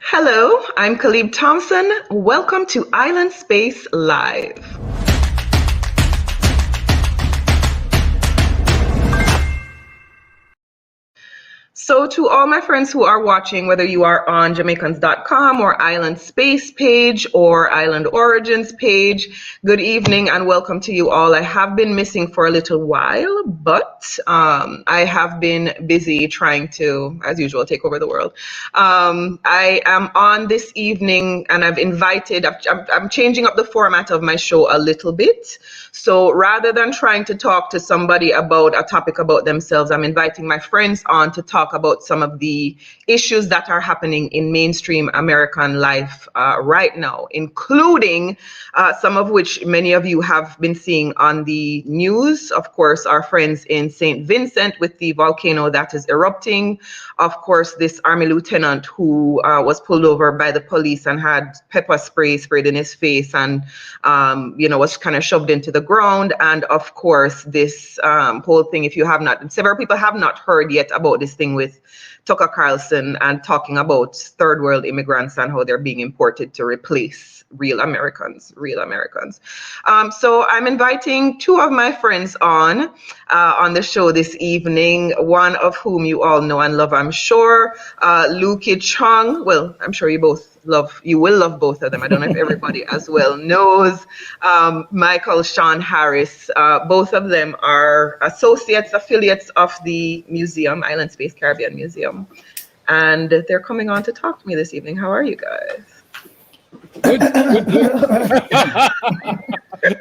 Hello, I'm Calibe Thompson. Welcome to Island Space Live. So to all my friends who are watching, whether you are on Jamaicans.com or Island Space page or Island Origins page, good evening and welcome to you all. I have been missing for a little while, but I have been busy trying to, as usual, take over the world. I am on this evening and I'm changing up the format of my show a little bit. So rather than trying to talk to somebody about a topic about themselves, I'm inviting my friends on to talk about some of the issues that are happening in mainstream American life right now, including some of which many of you have been seeing on the news. Of course, our friends in St. Vincent with the volcano that is erupting. Of course, this army lieutenant who was pulled over by the police and had pepper spray sprayed in his face and, was kind of shoved into the ground. And of course, this whole thing, several people have not heard yet about this thing with Tucker Carlson and talking about third world immigrants and how they're being imported to replace real Americans. So I'm inviting two of my friends on the show this evening, one of whom you all know and love, I'm sure, Lukkee Chong. Well, I'm sure you will love both of them. I don't know if everybody as well knows. Michael Sean Harris. Both of them are affiliates of the museum, Island Space Caribbean Museum. And they're coming on to talk to me this evening. How are you guys? Good.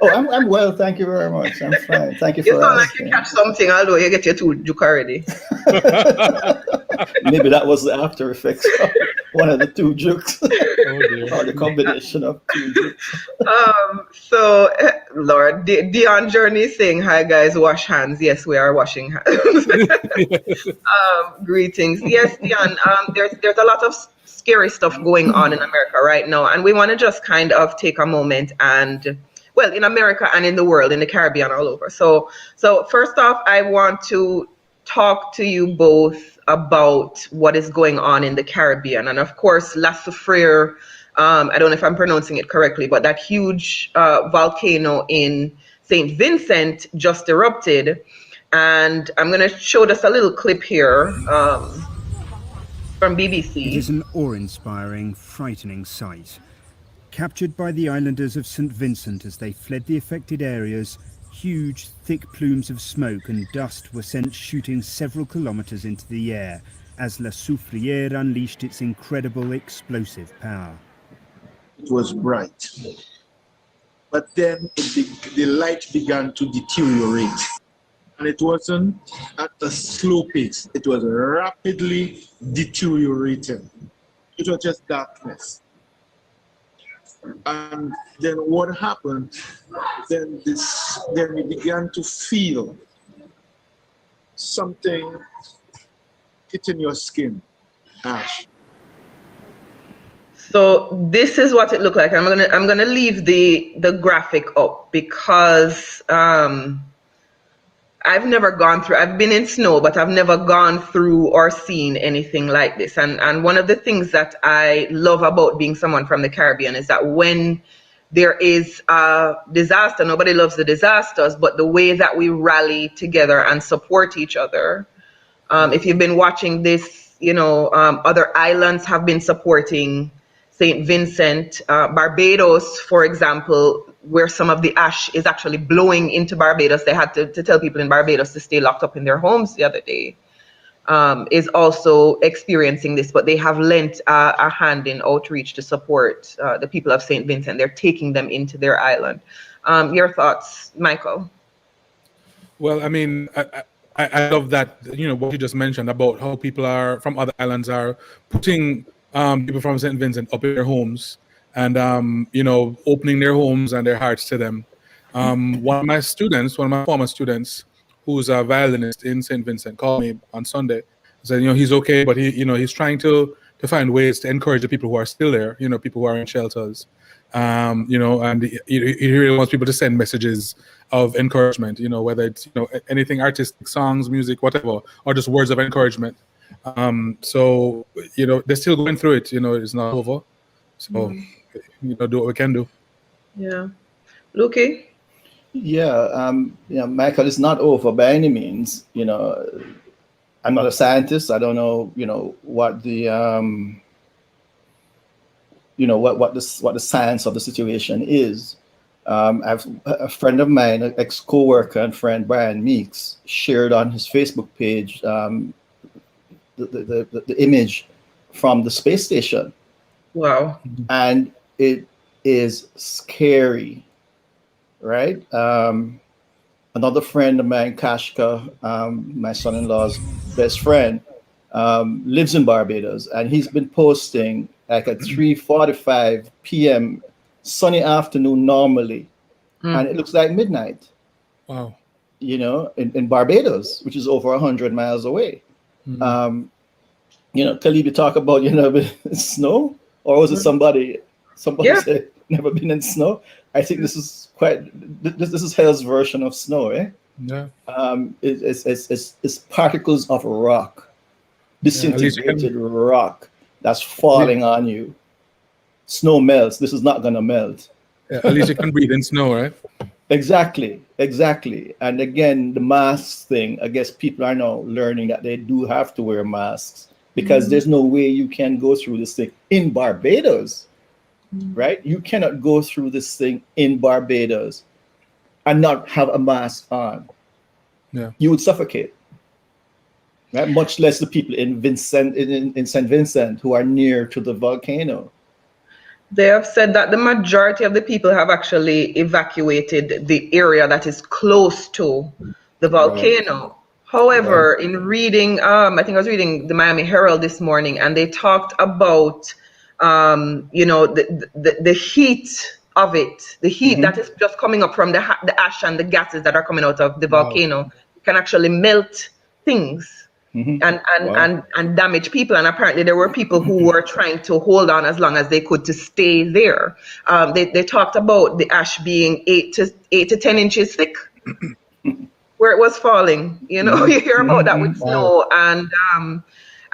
I'm well, thank you very much. I'm fine. Thank you for asking. You sound like you catch something, although you get your two juke already. Maybe that was the after effects of one of the two jukes. Or the combination of two jukes. Lord, Dion Journey saying, hi guys, wash hands. Yes, we are washing hands. Greetings. Yes, Dion, there's a lot of scary stuff going on in America right now, and we want to just kind of take a moment and, well, in America and in the world, in the Caribbean, all over. So first off, I want to talk to you both about what is going on in the Caribbean. And of course, La Soufriere, I don't know if I'm pronouncing it correctly, but that huge volcano in St. Vincent just erupted. And I'm going to show just a little clip here from BBC. It is an awe-inspiring, frightening sight. Captured by the islanders of St. Vincent as they fled the affected areas, huge, thick plumes of smoke and dust were sent shooting several kilometers into the air as La Soufriere unleashed its incredible explosive power. It was bright, but then the light began to deteriorate. And it wasn't at a slow pace, it was rapidly deteriorating. It was just darkness. And then what happened, then we began to feel something hitting your skin, Ashe. So this is what it looked like. I'm gonna leave the graphic up because I've been in snow, but I've never gone through or seen anything like this. And one of the things that I love about being someone from the Caribbean is that when there is a disaster, nobody loves the disasters, but the way that we rally together and support each other. If you've been watching this, other islands have been supporting St. Vincent, Barbados, for example, where some of the ash is actually blowing into Barbados. They had to tell people in Barbados to stay locked up in their homes the other day, is also experiencing this, but they have lent a hand in outreach to support the people of St. Vincent. They're taking them into their island. Your thoughts, Michael? Well, I mean, I love that, what you just mentioned about how people from other islands are putting people from St. Vincent up in their homes and, opening their homes and their hearts to them. One of my former students, who's a violinist in St. Vincent, called me on Sunday. Said, he's okay, but he's trying to find ways to encourage the people who are still there, people who are in shelters. And he really wants people to send messages of encouragement, whether it's, anything artistic, songs, music, whatever, or just words of encouragement. So, they're still going through it. It's not over. So, do what we can do. Yeah. Lukkee? Yeah, Michael, it's not over by any means. I'm not a scientist. I don't know, what the what the science of the situation is. I've a friend of mine, an ex-coworker and friend, Brian Meeks, shared on his Facebook page the image from the space station, Wow. and it is scary, right? Another friend of mine, Kashka, my son-in-law's best friend, lives in Barbados, and he's been posting like at 3:45 p.m. sunny afternoon normally, and it looks like midnight. Wow. In Barbados, which is over 100 miles away. Calibe talk about snow, or was it somebody said never been in snow? I think this is this is hell's version of snow, eh? Yeah. It's particles of rock, disintegrated rock that's falling on you. Snow melts. This is not gonna melt. Yeah, at least you can breathe in snow, right? Exactly. And again, the mask thing, I guess people are now learning that they do have to wear masks, because there's no way you can go through this thing in Barbados, right? You cannot go through this thing in Barbados and not have a mask on. Yeah. You would suffocate, right? Much less the people in St. Vincent who are near to the volcano. They have said that the majority of the people have actually evacuated the area that is close to the volcano. Right. However, in reading, I think I was reading the Miami Herald this morning, and they talked about, the heat of it, the heat that is just coming up from the ash and the gases that are coming out of the volcano can actually melt things. And damage people. And apparently there were people who were trying to hold on as long as they could to stay there. They talked about the ash being 8 to 10 inches thick where it was falling. You hear about that with snow, and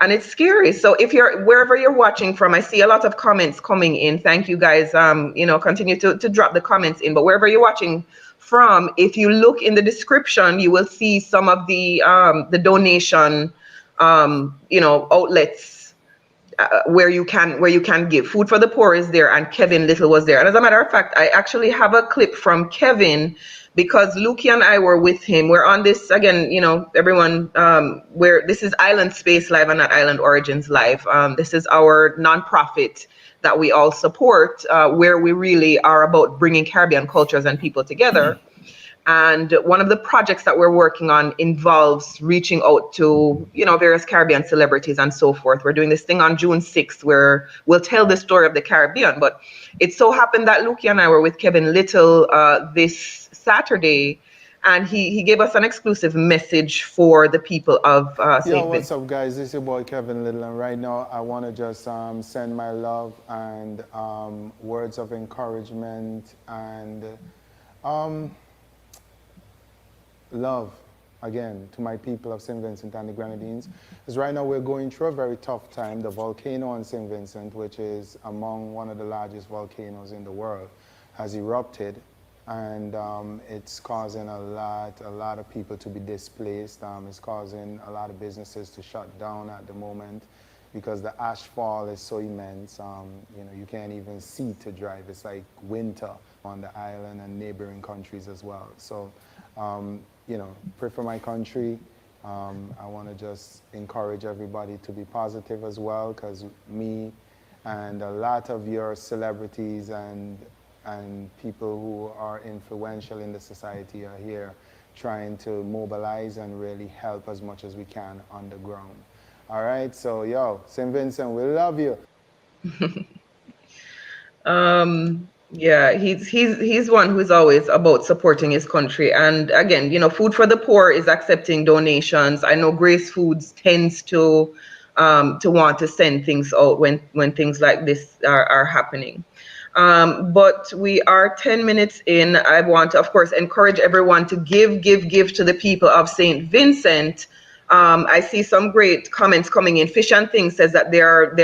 it's scary. So if you're wherever you're watching from, I see a lot of comments coming in. Thank you guys. Continue to drop the comments in. But wherever you're watching from, if you look in the description, you will see some of the donation outlets where you can give. Food for the Poor is there, and Kevin Little was there. And as a matter of fact, I actually have a clip from Kevin, because Lukkee and I were with him. We're on this again, everyone, where this is Island Space Live and not Island Origins Live. This is our nonprofit that we all support, where we really are about bringing Caribbean cultures and people together. And one of the projects that we're working on involves reaching out to, various Caribbean celebrities and so forth. We're doing this thing on June 6th where we'll tell the story of the Caribbean. But it so happened that Lukkee and I were with Kevin Little this Saturday, and he gave us an exclusive message for the people of St. Vincent. What's up, guys? This is your boy Kevin Little, and right now I want to just send my love and words of encouragement and love again to my people of St. Vincent and the Grenadines, because right now we're going through a very tough time. The volcano on St. Vincent, which is among one of the largest volcanoes in the world, has erupted, and it's causing a lot of people to be displaced. It's causing a lot of businesses to shut down at the moment because the ash fall is so immense. You can't even see to drive. It's like winter on the island and neighboring countries as well. So pray for my country. I want to just encourage everybody to be positive as well, because me and a lot of your celebrities and people who are influential in the society are here trying to mobilize and really help as much as we can on the ground. All right, so St. Vincent, we love you. Yeah, he's one who's always about supporting his country. And again, Food for the Poor is accepting donations. I know Grace Foods tends to want to send things out when things like this are happening. But we are 10 minutes in. I want to, of course, encourage everyone to give to the people of St. Vincent. I see some great comments coming in. Fish and Things says that they're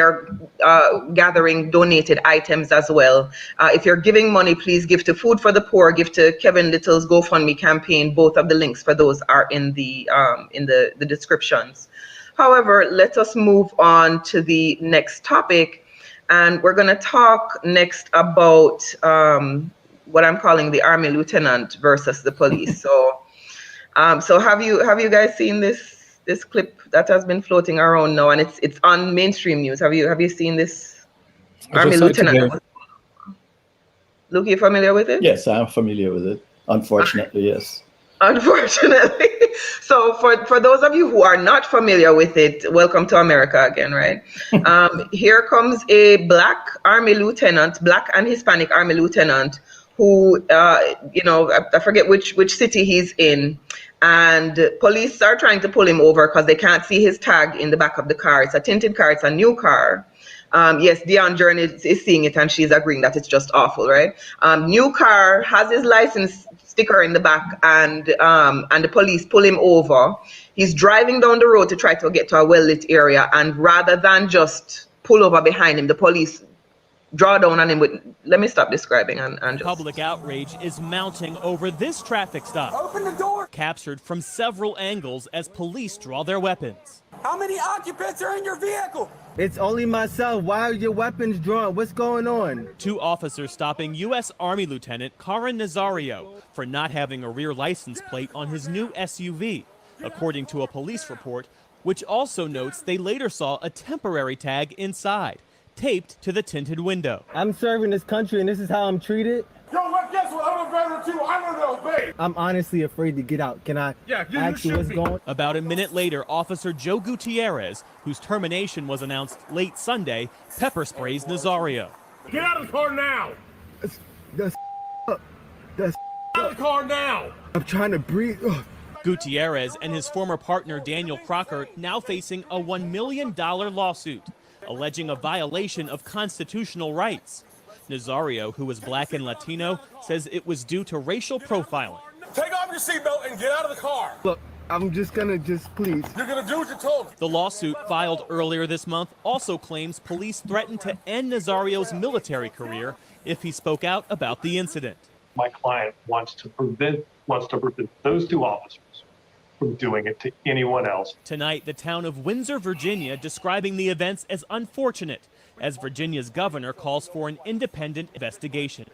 gathering donated items as well. If you're giving money, please give to Food for the Poor, give to Kevin Little's GoFundMe campaign. Both of the links for those are in the descriptions. However, let us move on to the next topic, and we're going to talk next about what I'm calling the Army lieutenant versus the police. So have you guys seen this clip that has been floating around now, and it's on mainstream news? Have you seen this Army lieutenant? Luke, you familiar with it? Yes, I'm familiar with it. Unfortunately, yes. Unfortunately. So for those of you who are not familiar with it, welcome to America again, right? Here comes a black Army lieutenant, black and Hispanic Army lieutenant who, I forget which city he's in. And police are trying to pull him over because they can't see his tag in the back of the car. It's a tinted car. It's a new car. Yes, Dion Journey is seeing it and she's agreeing that it's just awful, right? New car, has his license sticker in the back, and the police pull him over. He's driving down the road to try to get to a well-lit area, and rather than just pull over behind him, the police draw down on him with, let me stop describing and just. Public outrage is mounting over this traffic stop. Open the door! Captured from several angles as police draw their weapons. How many occupants are in your vehicle? It's only myself. Why are your weapons drawn? What's going on? Two officers stopping U.S. Army Lieutenant Karan Nazario for not having a rear license plate on his new SUV, according to a police report, which also notes they later saw a temporary tag inside, taped to the tinted window. I'm serving this country and this is how I'm treated? Yo, what guess what? I'm a veteran too. I don't know, babe. I'm honestly afraid to get out. Can I ask you what's going on? About a minute later, Officer Joe Gutierrez, whose termination was announced late Sunday, pepper sprays Nazario. Get out of the car now. That's Out of the car now. I'm trying to breathe. Ugh. Gutierrez and his former partner Daniel Crocker now facing a $1 million lawsuit, alleging a violation of constitutional rights. Nazario, who is black and Latino, says it was due to racial profiling. Take off your seatbelt and get out of the car. Look, I'm just gonna please. You're gonna do what you're told. The lawsuit filed earlier this month also claims police threatened to end Nazario's military career if he spoke out about the incident. My client wants to prevent those two officers from doing it to anyone else. Tonight, the town of Windsor, Virginia, describing the events as unfortunate, as Virginia's governor calls for an independent investigation.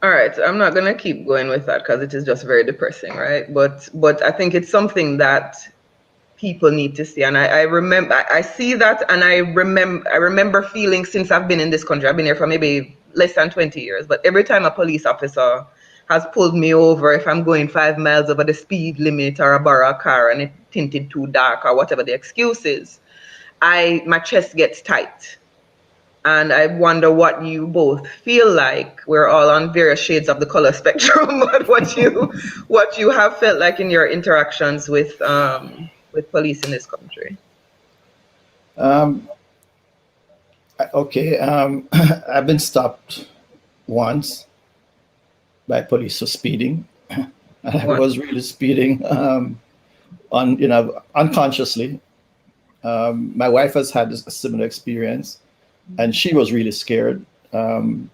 All right, I'm not going to keep going with that because it is just very depressing, right? But I think it's something that people need to see. And I see that, and I remember feeling, since I've been in this country, I've been here for maybe less than 20 years, but every time a police officer has pulled me over, if I'm going 5 miles over the speed limit or I borrow a car and it tinted too dark or whatever the excuse is, my chest gets tight. And I wonder what you both feel like. We're all on various shades of the color spectrum, but what you have felt like in your interactions with police in this country. Okay, I've been stopped once by police for speeding. I was really speeding unconsciously. My wife has had a similar experience, and she was really scared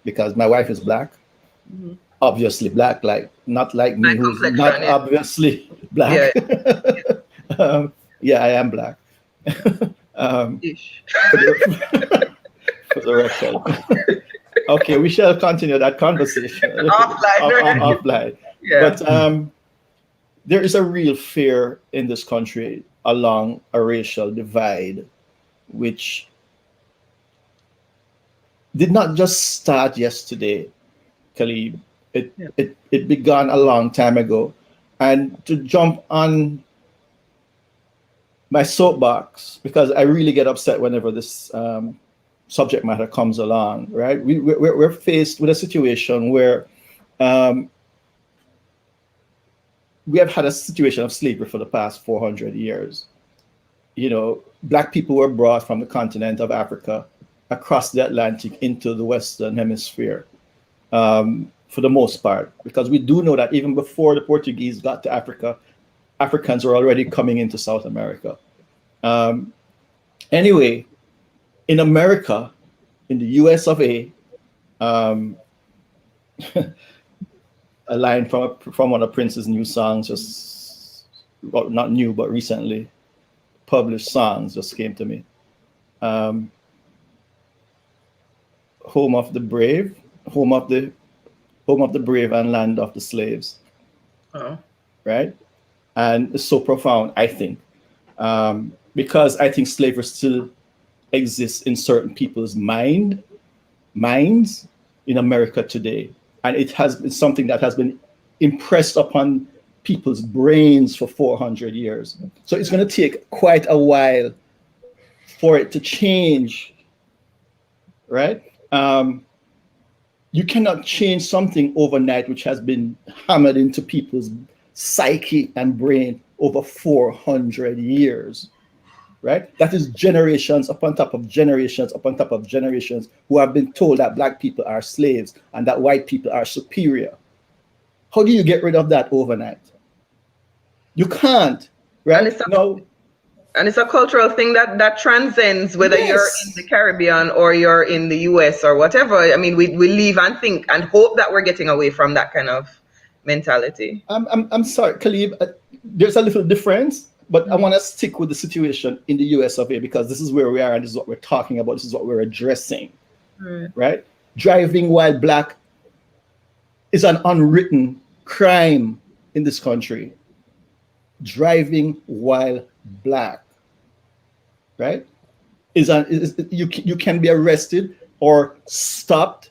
because my wife is black, obviously black, not like me, who's not obviously black. Yeah, I am black. For the record. Okay, we shall continue that conversation offline. Yeah. But there is a real fear in this country along a racial divide, which did not just start yesterday, Calibe. It began a long time ago. And to jump on my soapbox, because I really get upset whenever this subject matter comes along, right? We're faced with a situation where we have had a situation of slavery for the past 400 years. You know, black people were brought from the continent of Africa across the Atlantic into the Western Hemisphere for the most part, because we do know that even before the Portuguese got to Africa, Africans were already coming into South America. Anyway, in America, in the US of A, a line from one of Prince's new songs, just well, not new, but recently published songs, just came to me. Home of the brave, home of the brave, and land of the slaves. Oh. Right, and it's so profound, I think, because I think slavery still exists in certain people's minds in America today. And it has been something that has been impressed upon people's brains for 400 years. So it's going to take quite a while for it to change, right? You cannot change something overnight which has been hammered into people's psyche and brain over 400 years, right? That is generations upon top of generations upon top of generations who have been told that black people are slaves and that white people are superior. How do you get rid of that overnight? You can't, right? And it's a cultural thing that transcends whether Yes. you're in the Caribbean or you're in the US or whatever. I mean, we live and think and hope that we're getting away from that kind of mentality. I'm sorry, Calibe, there's a little difference, but I want to stick with the situation in the US of A because this is where we are and this is what we're talking about. This is what we're addressing, right? Driving while black is an unwritten crime in this country. Driving while black, right? You can be arrested or stopped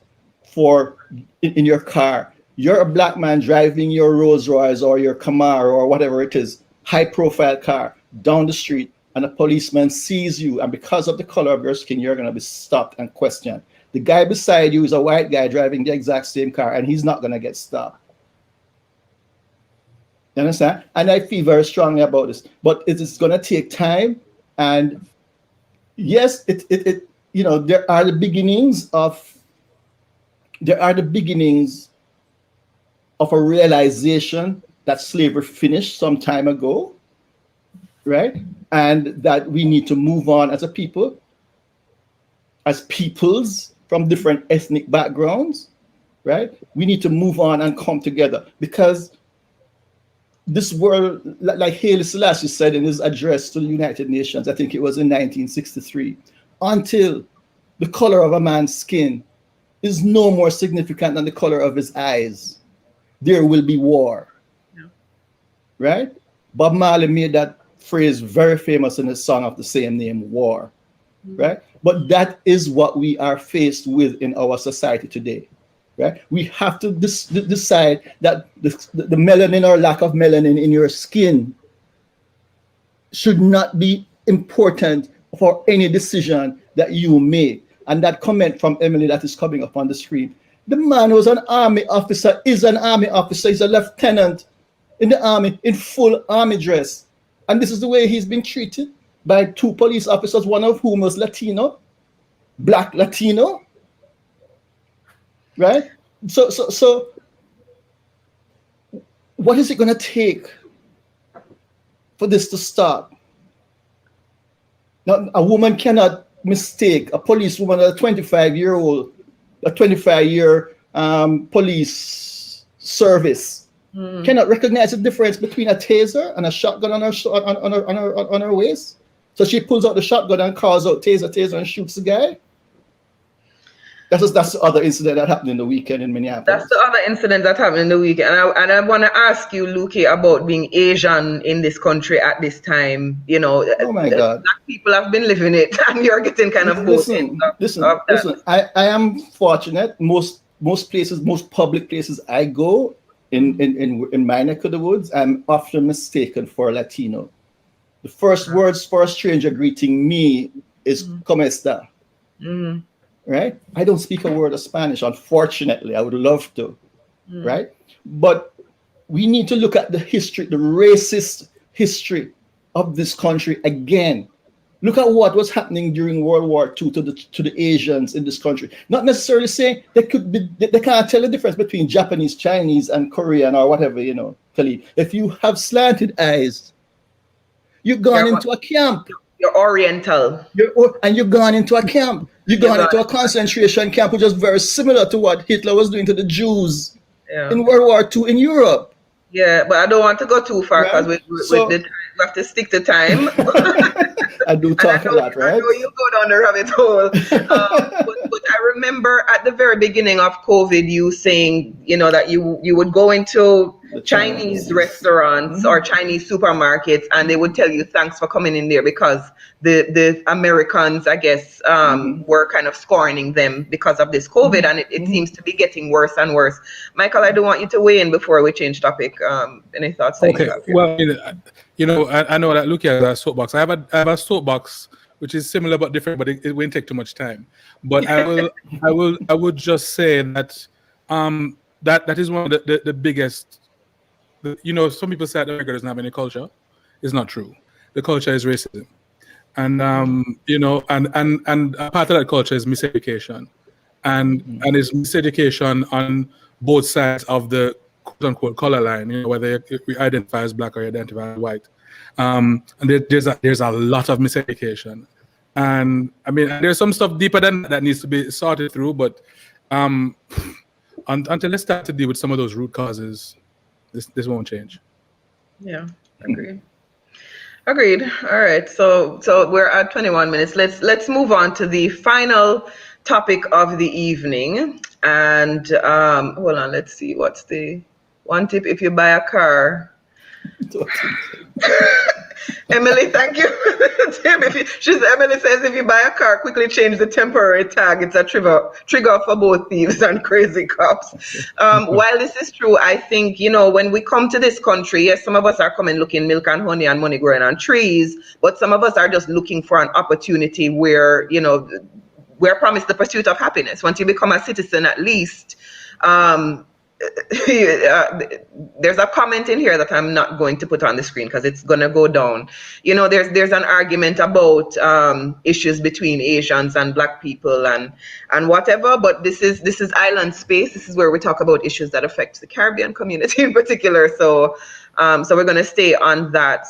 in your car. You're a black man driving your Rolls Royce or your Camaro or whatever it is, high profile car down the street, and a policeman sees you, and because of the color of your skin, you're going to be stopped and questioned. The guy beside you is a white guy driving the exact same car, and he's not going to get stopped. You understand? And I feel very strongly about this, but it is going to take time. And yes, there are the beginnings of a realization that slavery finished some time ago, right? And that we need to move on as a people, as peoples from different ethnic backgrounds, right? We need to move on and come together because this world, like Haile Selassie said in his address to the United Nations, I think it was in 1963, until the color of a man's skin is no more significant than the color of his eyes, there will be war. Yeah. Right? Bob Marley made that phrase very famous in his song of the same name, War. Right? But that is what we are faced with in our society today. Right? We have to decide that the melanin or lack of melanin in your skin should not be important for any decision that you make. And that comment from Emily that is coming up on the screen. The man was an army officer, is an army officer, he's a lieutenant in the army in full army dress. And this is the way he's been treated by two police officers, one of whom was Latino, black Latino. Right? So what is it going to take for this to stop? Now, a woman cannot mistake a policewoman, a 25-year police service, cannot recognize the difference between a taser and a shotgun on her waist. So she pulls out the shotgun and calls out taser, and shoots the guy. That's the other incident that happened in the weekend in Minneapolis. That's the other incident that happened in the weekend. And I want to ask you, Lukkee, about being Asian in this country at this time. You know, oh my God, black people have been living it, and you're getting kind of listen. I am fortunate. Most places, most public places I go in my neck of the woods, I'm often mistaken for a Latino. The first words for a stranger greeting me is "Cómo está?" Right? I don't speak a word of Spanish, unfortunately. I would love to, right? But we need to look at the history, the racist history of this country again, Look at what was happening during World War II to the Asians in this country. Not necessarily saying they can't tell the difference between Japanese, Chinese, and Korean or whatever, Khalid. If you have slanted eyes, you've gone into a camp. You're Oriental. You've gone into a camp. You've gone into a concentration camp, which is very similar to what Hitler was doing to the Jews in World War II in Europe. Yeah, but I don't want to go too far because we have to stick to time. I do talk a lot, right? I know you go down the rabbit hole. But I remember at the very beginning of COVID, you saying, that you would go into Chinese restaurants or Chinese supermarkets and they would tell you thanks for coming in there because the Americans, I guess, were kind of scorning them because of this COVID, and it seems to be getting worse and worse. Michael, I do want you to weigh in before we change topic. Any thoughts? Okay. Well, I know that Lukkee has a soapbox. I have a soapbox which is similar but different, but it won't take too much time. But I would just say that that is one of the biggest. Some people say that America doesn't have any culture. It's not true. The culture is racism, and and a part of that culture is miseducation, and it's miseducation on both sides of the quote unquote color line. Whether you identify as black or you identify as white, and there's a lot of miseducation, and I mean there's some stuff deeper than that needs to be sorted through. But until they start to deal with some of those root causes, this won't change. Yeah, agreed. All right, so we're at 21 minutes. Let's move on to the final topic of the evening. And hold on, let's see, what's the one tip if you buy a car? Emily, thank you. Emily says if you buy a car, quickly change the temporary tag. It's a trigger for both thieves and crazy cops. While this is true, I think, when we come to this country, yes, some of us are coming looking milk and honey and money growing on trees, but some of us are just looking for an opportunity where, we're promised the pursuit of happiness. Once you become a citizen, at least, there's a comment in here that I'm not going to put on the screen because it's gonna go down. There's an argument about issues between Asians and Black people and whatever, but this is island space. This is where we talk about issues that affect the Caribbean community in particular. So we're gonna stay on that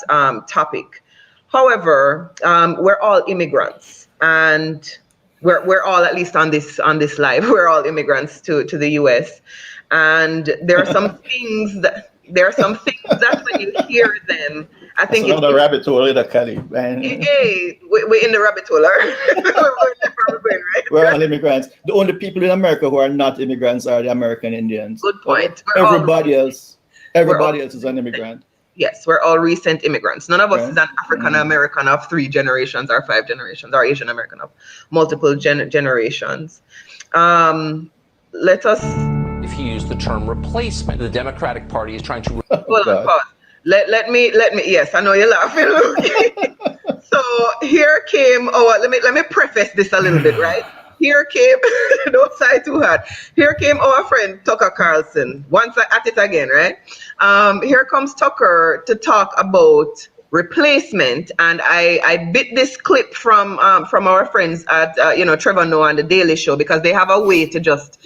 topic. However, we're all immigrants, and we're all, at least on this live, we're all immigrants to the US. And there are some things that when you hear them, I think it's another rabbit hole in the Cali. Hey, we're in the rabbit hole, right? We're all immigrants. The only people in America who are not immigrants are the American Indians. Good point. Everybody else is an immigrant. Yes, we're all recent immigrants. None of us is an African American of 3 generations or 5 generations, or Asian American of multiple generations. Let us. If you use the term replacement, the Democratic Party is trying to. Hold on, pause. Let me. Yes, I know you're laughing, Lukkee. So here came. Let me preface this a little bit, right? Here came. Don't sigh too hard. Here came our friend Tucker Carlson. Once at it again, right? Here comes Tucker to talk about replacement, and I bit this clip from our friends at Trevor Noah and the Daily Show, because they have a way to just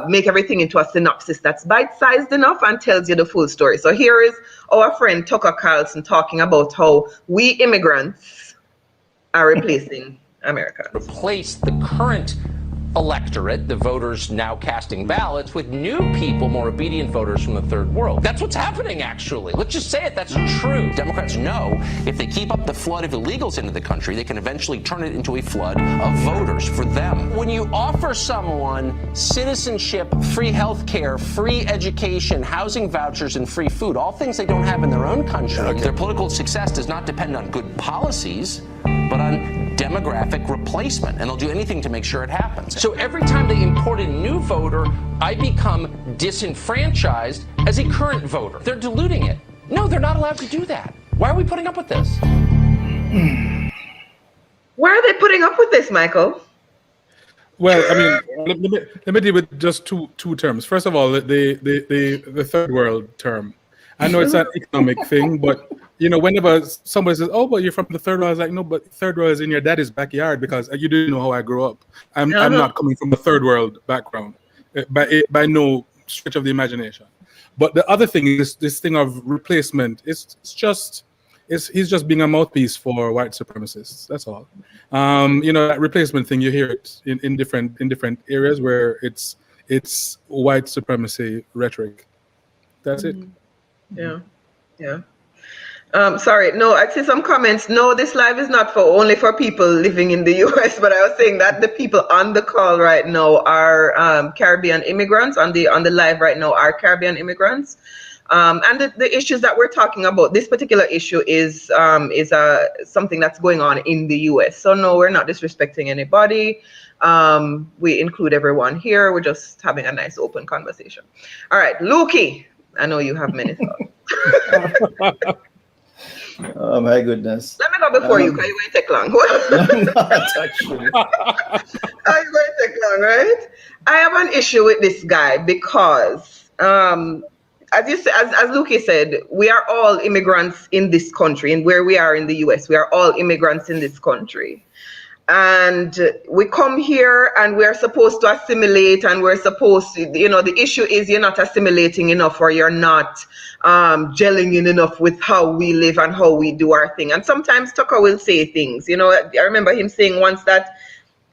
make everything into a synopsis that's bite-sized enough and tells you the full story. So here is our friend Tucker Carlson talking about how we immigrants are replacing America. Replace the current electorate, the voters now casting ballots, with new people, more obedient voters from the third world. That's what's happening, actually. Let's just say it, that's true. Democrats know if they keep up the flood of illegals into the country, they can eventually turn it into a flood of voters for them. When you offer someone citizenship, free health care, free education, housing vouchers, and free food, all things they don't have in their own country, their political success does not depend on good policies, but on demographic replacement, and they'll do anything to make sure it happens. So every time they import a new voter, I become disenfranchised as a current voter. They're diluting it. No, they're not allowed to do that. Why are we putting up with this? Why are they putting up with this, Michael? Well, I mean, let me deal with just two terms. First of all, the third world term. I know it's an economic thing, but whenever somebody says, "Oh, but you're from the third world," I was like, "No, but third world is in your daddy's backyard because you didn't know how I grew up. I'm not coming from a third world background by no stretch of the imagination." But the other thing is this thing of replacement. He's just being a mouthpiece for white supremacists. That's all. That replacement thing, you hear it in different areas where it's white supremacy rhetoric. That's it. Yeah. Sorry, no, I see some comments. No, this live is not only for people living in the US, but I was saying that the people on the call right now are Caribbean immigrants. On the live right now are Caribbean immigrants. And the issues that we're talking about, this particular issue is something that's going on in the US. So no, we're not disrespecting anybody. We include everyone here. We're just having a nice open conversation. All right, Lukkee, I know you have many thoughts. Oh my goodness. Let me go before you, because you're going to take long. Not actually. You're going to take long, right? I have an issue with this guy because, as Lukkee said, we are all immigrants in this country, and where we are in the US, we are all immigrants in this country. And we come here and we're supposed to assimilate, and we're supposed to, the issue is you're not assimilating enough, or you're not gelling in enough with how we live and how we do our thing. And sometimes Tucker will say things, I remember him saying once that,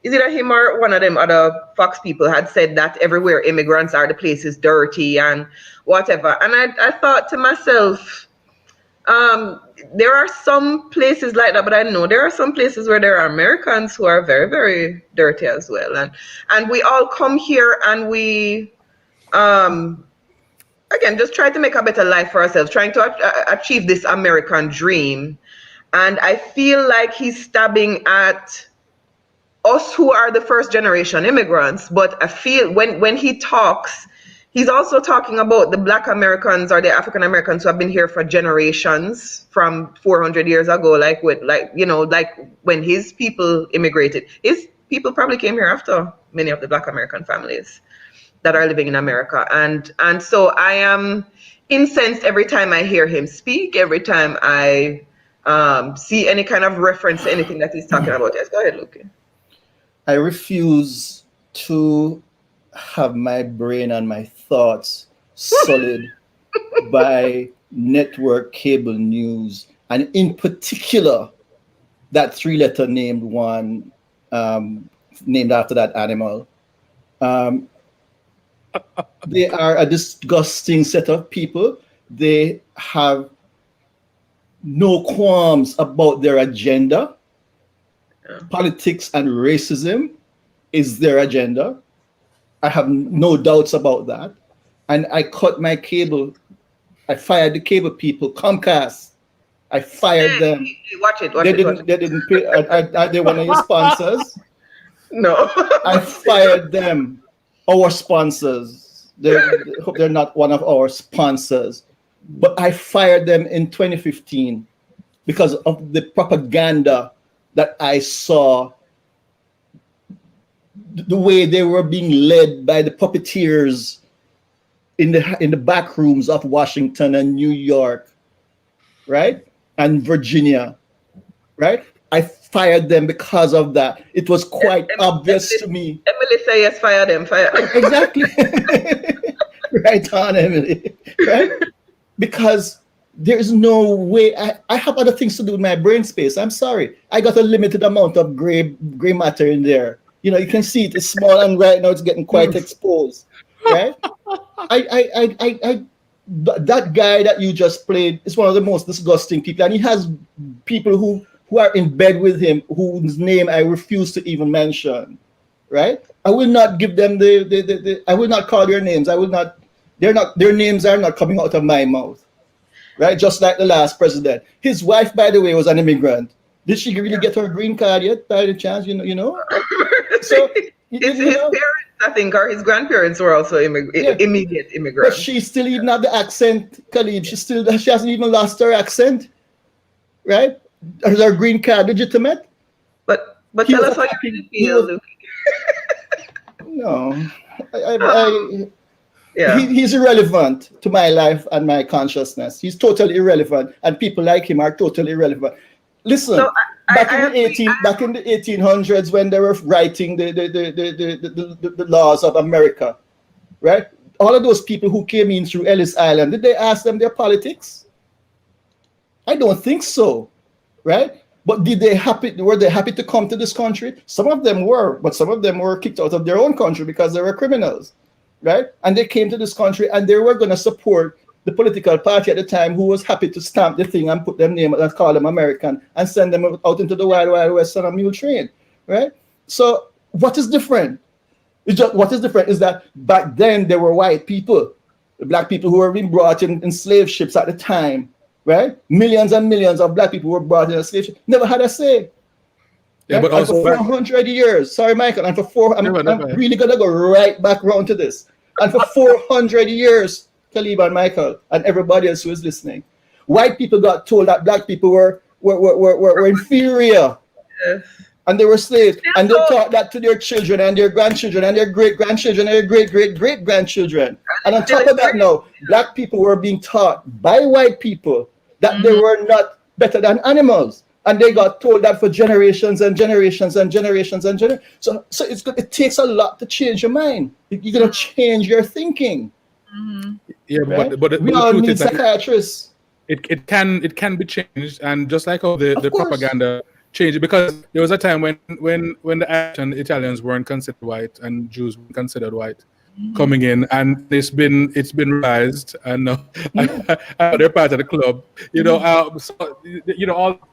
is either him or one of them other Fox people had said that everywhere immigrants are, the place is dirty and whatever. And I thought to myself, there are some places like that, but I know there are some places where there are Americans who are very, very dirty as well. And we all come here and we, again, just try to make a better life for ourselves, trying to achieve this American dream. And I feel like he's stabbing at us who are the first generation immigrants. But I feel when he talks, he's also talking about the Black Americans or the African Americans who have been here for generations, from 400 years ago, like when his people immigrated. His people probably came here after many of the Black American families that are living in America. And so I am incensed every time I hear him speak, every time I see any kind of reference to anything that he's talking about. Yes, go ahead, Lukkee. I refuse to have my brain and my thoughts sullied by network cable news, and in particular that three-letter named one, named after that animal. They are a disgusting set of people. They have no qualms about their agenda. Politics and racism is their agenda. I have no doubts about that. And I cut my cable. I fired the cable people, Comcast. I fired them. Watch it. They didn't pay. Are they one of your sponsors? No. I fired them. Our sponsors. They're not one of our sponsors. But I fired them in 2015 because of the propaganda that I saw, the way they were being led by the puppeteers in the back rooms of Washington and New York, right? And Virginia, right? I fired them because of that. It was quite obvious to me. Emily say yes, fire them, fire. Exactly. Right on, Emily. Right? Because there's no way. I have other things to do with my brain space. I'm sorry. I got a limited amount of gray matter in there. You can see it. It's small, and right now it's getting quite exposed. Right? That guy that you just played is one of the most disgusting people, and he has people who are in bed with him whose name I refuse to even mention. Right? I will not give them I will not call their names. I will not. Their names are not coming out of my mouth. Right, just like the last president. His wife, by the way, was an immigrant. Did she really get her green card yet, by the chance? So his parents, I think, or his grandparents were also immediate immigrants. But she still even have the accent, Calibe. She hasn't even lost her accent, right? Is her green card legitimate? But tell us how you really feel, Lukkee. No, Yeah. He's irrelevant to my life and my consciousness. He's totally irrelevant, and people like him are totally irrelevant. Listen, So back in the 1800s, when they were writing the laws of America, right? All of those people who came in through Ellis Island, did they ask them their politics? I don't think so, right? But were they happy to come to this country? Some of them were, but some of them were kicked out of their own country because they were criminals, right? And they came to this country and they were going to support the political party at the time who was happy to stamp the thing and put them name and call them American and send them out into the wild, wild west on a mule train, right? So what is different? What is different is that back then there were white people, the black people who were being brought in slave ships at the time, right? Millions and millions of black people were brought in a slave ship, never had a say. Yeah, right? but also for 400 years, sorry, Michael, and I'm really gonna go right back around to this. And for 400 years, Calibe and Michael and everybody else who is listening, white people got told that black people were inferior. Yes. And they were slaves, and they taught that to their children and their grandchildren and their great-grandchildren and their great-great-great-grandchildren. And on top of that now, black people were being taught by white people that they were not better than animals. And they got told that for generations and generations and generations and generations. So it takes a lot to change your mind. You're going to change your thinking. Yeah, right? but we the all truth need is that psychiatrists. It can be changed, and just like how the propaganda changed, because there was a time when the Irish and Italians weren't considered white and Jews weren't considered white coming in, and it's been revised, and they're part of the club. A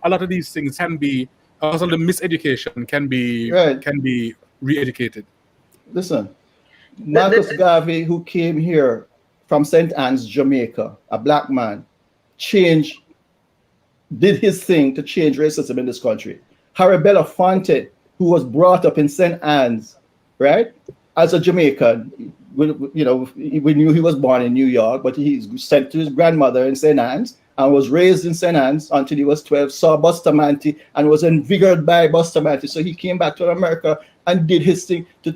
lot of these things can be also the miseducation can be re-educated. Listen, Marcus Garvey, who came here from St. Anne's, Jamaica, a black man, did his thing to change racism in this country. Harry Belafonte, who was brought up in St. Anne's, right, as a Jamaican, we knew he was born in New York, but he sent to his grandmother in St. Anne's and was raised in St. Anne's until he was 12, saw Bustamante and was invigorated by Bustamante. So he came back to America and did his thing to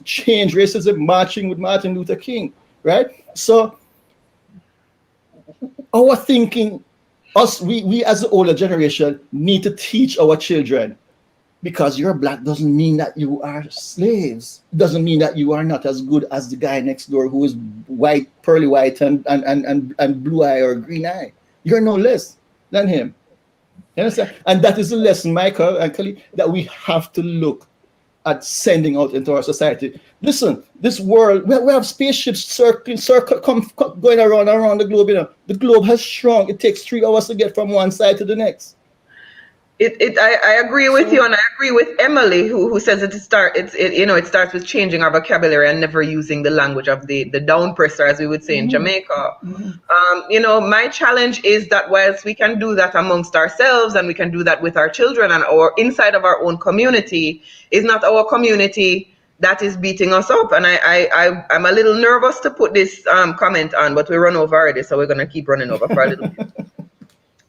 change racism, marching with Martin Luther King, right? So our thinking, we as the older generation need to teach our children, because you're black doesn't mean that you are slaves. It doesn't mean that you are not as good as the guy next door who is white, pearly white and blue eye or green eye. You're no less than him. You understand? And that is the lesson, Michael and Kali, that we have to look at sending out into our society. Listen, this world, we have spaceships going around the globe. The globe has shrunk. It takes 3 hours to get from one side to the next. I agree with you, and I agree with Emily, who says it starts with changing our vocabulary and never using the language of the down presser, as we would say in Jamaica. My challenge is that whilst we can do that amongst ourselves and we can do that with our children and or inside of our own community, is not our community that is beating us up. And I'm a little nervous to put this comment on, but we run over already, so we're going to keep running over for a little bit.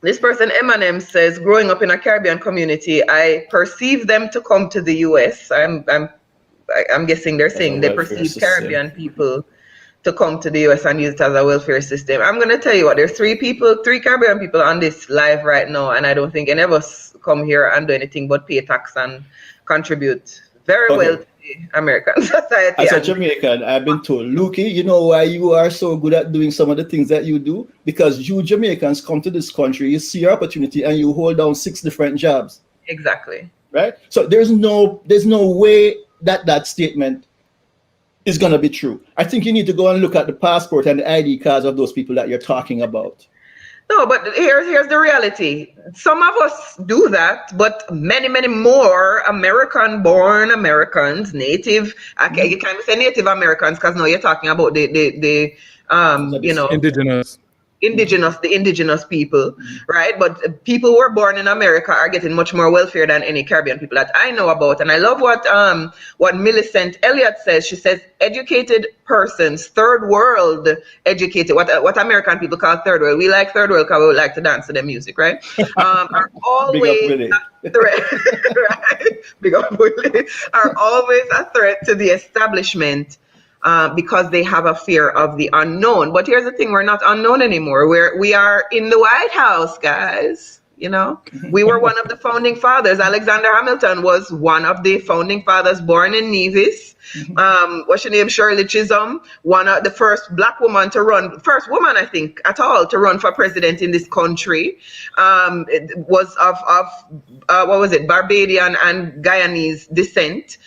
This person, Eminem, says, growing up in a Caribbean community, I perceive them to come to the U.S. I'm guessing they're saying they perceive Caribbean people to come to the U.S. and use it as a welfare system. I'm going to tell you what, there's 3 Caribbean people on this live right now, and I don't think any of us come here and do anything but pay tax and contribute very well to the American society. As a Jamaican, I've been told, Lukkee, you know why you are so good at doing some of the things that you do? Because you Jamaicans come to this country, you see your opportunity, and you hold down 6 different jobs. Exactly. Right? So there's no way that statement is going to be true. I think you need to go and look at the passport and the ID cards of those people that you're talking about. No, but here's the reality. Some of us do that, but many, many more American-born Americans, native, okay, you can't say Native Americans because now you're talking about the indigenous people, right? But people who are born in America are getting much more welfare than any Caribbean people that I know about. And I love what Millicent Elliott says. She says, educated persons, third world educated, what American people call third world. We like third world because we like to dance to their music, right? Are always a threat, right? Big up Willie. Are always a threat to the establishment because they have a fear of the unknown. But here's the thing, we're not unknown anymore. We are in the White House, guys. You know, we were one of the founding fathers. Alexander Hamilton was one of the founding fathers, born in Nevis. What's your name? Shirley Chisholm, one of the first black woman to run, first woman, I think, at all to run for president in this country. It was of what was it, Barbadian and Guyanese descent.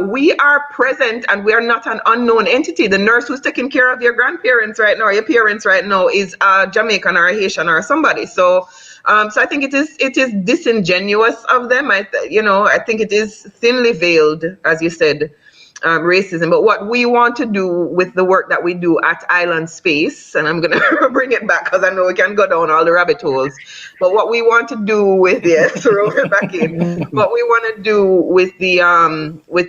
We are present and we are not an unknown entity. The nurse who's taking care of your grandparents right now, or your parents right now, is a Jamaican or a Haitian or somebody. So I think it is disingenuous of them. I think it is thinly veiled, as you said, racism. But what we want to do with the work that we do at Island Space, and I'm going to bring it back because I know we can go down all the rabbit holes, but what we want to do with, yes, roll it back in, what we want to do with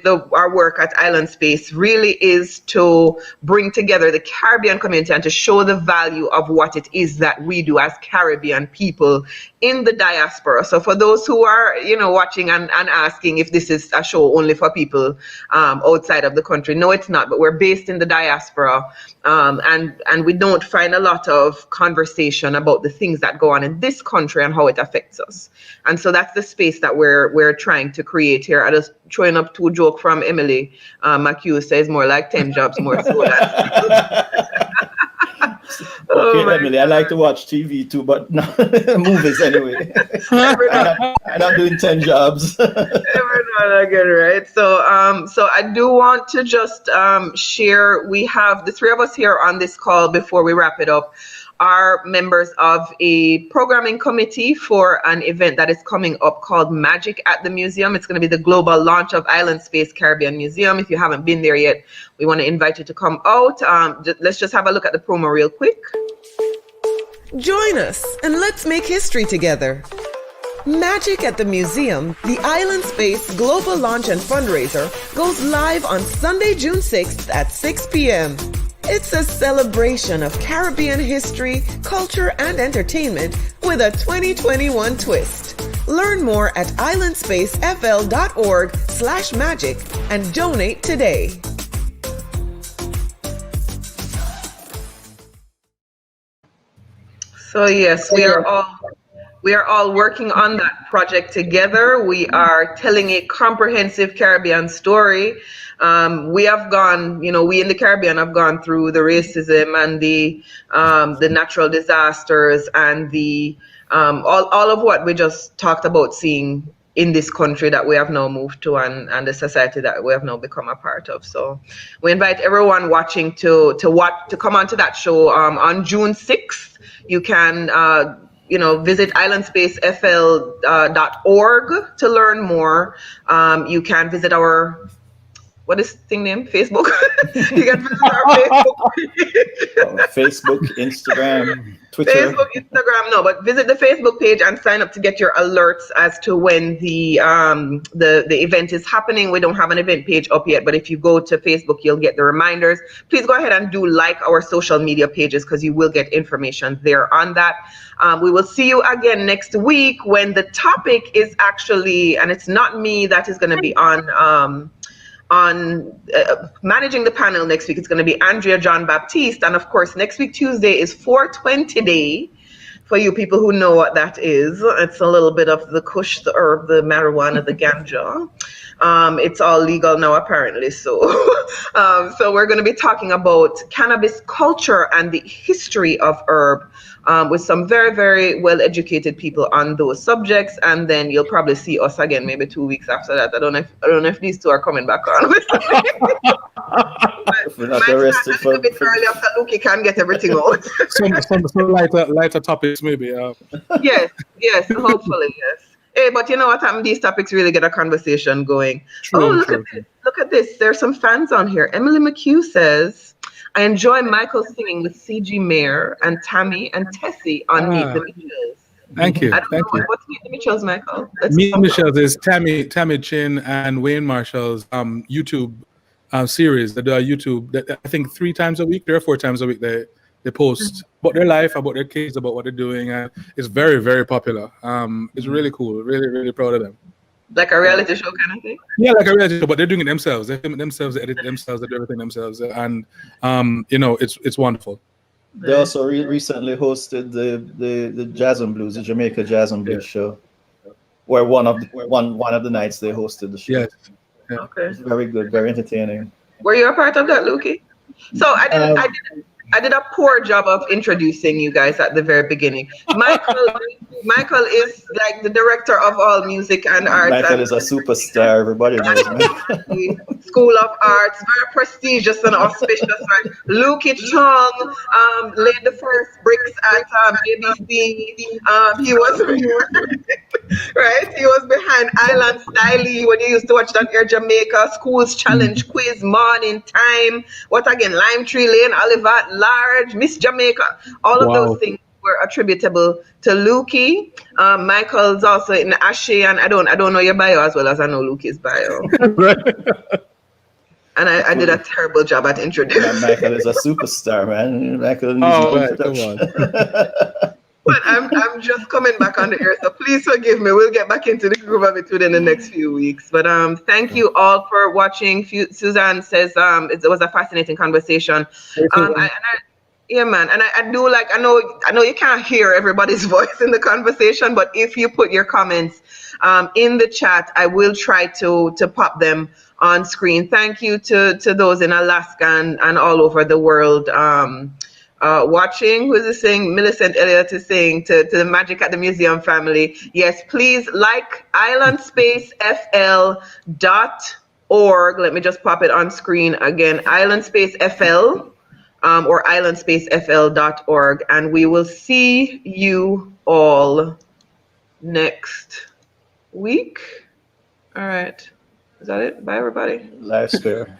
our work at Island Space really is to bring together the Caribbean community and to show the value of what it is that we do as Caribbean people in the diaspora. So for those who are, watching and asking if this is a show only for people outside of the country, no, it's not. But we're based in the diaspora, and we don't find a lot of conversation about the things that go on in this country and how it affects us. And so that's the space that we're trying to create here. I just throwing up 2 jokes from Emily McHugh, says more like 10 jobs more so. Okay, Emily, I like to watch TV too, but not movies anyway. I'm not doing 10 jobs. Every now and again, right? So I do want to just share. We have the 3 of us here on this call before we wrap it up are members of a programming committee for an event that is coming up called Magic at the Museum. It's going to be the global launch of Island Space Caribbean Museum. If you haven't been there yet, we want to invite you to come out. Let's just have a look at the promo real quick. Join us and let's make history together. Magic at the Museum, the Island Space Global Launch and Fundraiser, goes live on Sunday, June 6th at 6 p.m. It's a celebration of Caribbean history, culture, and entertainment with a 2021 twist. Learn more at islandspacefl.org/magic and donate today. So yes, we are all working on that project together. We are telling a comprehensive Caribbean story. We have gone, we in the Caribbean have gone through the racism and the natural disasters and the all of what we just talked about seeing in this country that we have now moved to and the society that we have now become a part of. So we invite everyone watching to come onto that show on June 6th. You can visit islandspacefl.org to learn more. You can visit our, what is the thing name? Facebook? You can visit our Facebook page. Facebook, Instagram, Twitter. Facebook, Instagram, no, but visit the Facebook page and sign up to get your alerts as to when the event is happening. We don't have an event page up yet, but if you go to Facebook, you'll get the reminders. Please go ahead and do like our social media pages because you will get information there on that. We will see you again next week when the topic is actually, and it's not me that is going to be on managing the panel next week. It's going to be Andrea John Baptiste, and of course next week Tuesday is 420 Day. For you people who know what that is, it's a little bit of the kush, the herb, the marijuana, the ganja. It's all legal now apparently, so we're going to be talking about cannabis culture and the history of herb with some very, very well-educated people on those subjects, and then you'll probably see us again maybe 2 weeks after that. I don't know if these two are coming back on. If we're not arrested a bit early after Lukkee can get everything out. some lighter topics maybe. Yes, hopefully, yes. Hey, but you know what? These topics really get a conversation going. True, look at this. There's some fans on here. Emily McHugh says, I enjoy Michael singing with C.G. Mayer and Tammy and Tessie on Meet the Mitchells. Thank you. Thank you. What's Meet the Mitchells, Michael? Meet the Mitchells is Tammy Chin and Wayne Marshall's YouTube series. They do a YouTube, I think 3 times a week, 3 or 4 times a week they post about their life, about their kids, about what they're doing, and it's very, very popular. It's really cool. Really, really proud of them. Like a reality show kind of thing? Yeah, like a reality show, but they're doing it themselves. They film it themselves, they edit it themselves, they do everything themselves, and it's wonderful. They also recently hosted the Jazz and Blues, the Jamaica Jazz and Blues show, where one of the nights they hosted the show. Yes. Yeah. Okay. It's very good, very entertaining. Were you a part of that, Lukkee? So I did a poor job of introducing you guys at the very beginning. Michael is like the director of all music and arts. Michael is a superstar. Everybody knows him. School of Arts, very prestigious and auspicious. Right? Lukkee Chong laid the first bricks at ABC. He was right. He was behind Island Stylee when you used to watch that Air Jamaica Schools Challenge Quiz, Morning Time. What again? Lime Tree Lane, Olivet Large, Miss Jamaica. All of those things were attributable to Lukkee. Michael's also in Ashe, and I don't know your bio as well as I know Lukkee's bio. And I did a terrible job at introducing. Michael is a superstar, man. Michael needs come on. But I'm just coming back on the air, so please forgive me. We'll get back into the groove of it within the next few weeks. But thank you all for watching. Suzanne says it was a fascinating conversation. Yeah, man, and I do like I know you can't hear everybody's voice in the conversation, but if you put your comments in the chat, I will try to pop them on screen. Thank you to those in Alaska and all over the world watching. Who is this saying? Millicent Elliott is saying to the Magic at the Museum family, yes, please like islandspacefl.org. Let me just pop it on screen again. Islandspacefl. Or islandspacefl.org, and we will see you all next week. All right. Is that it? Bye, everybody. Life's fair.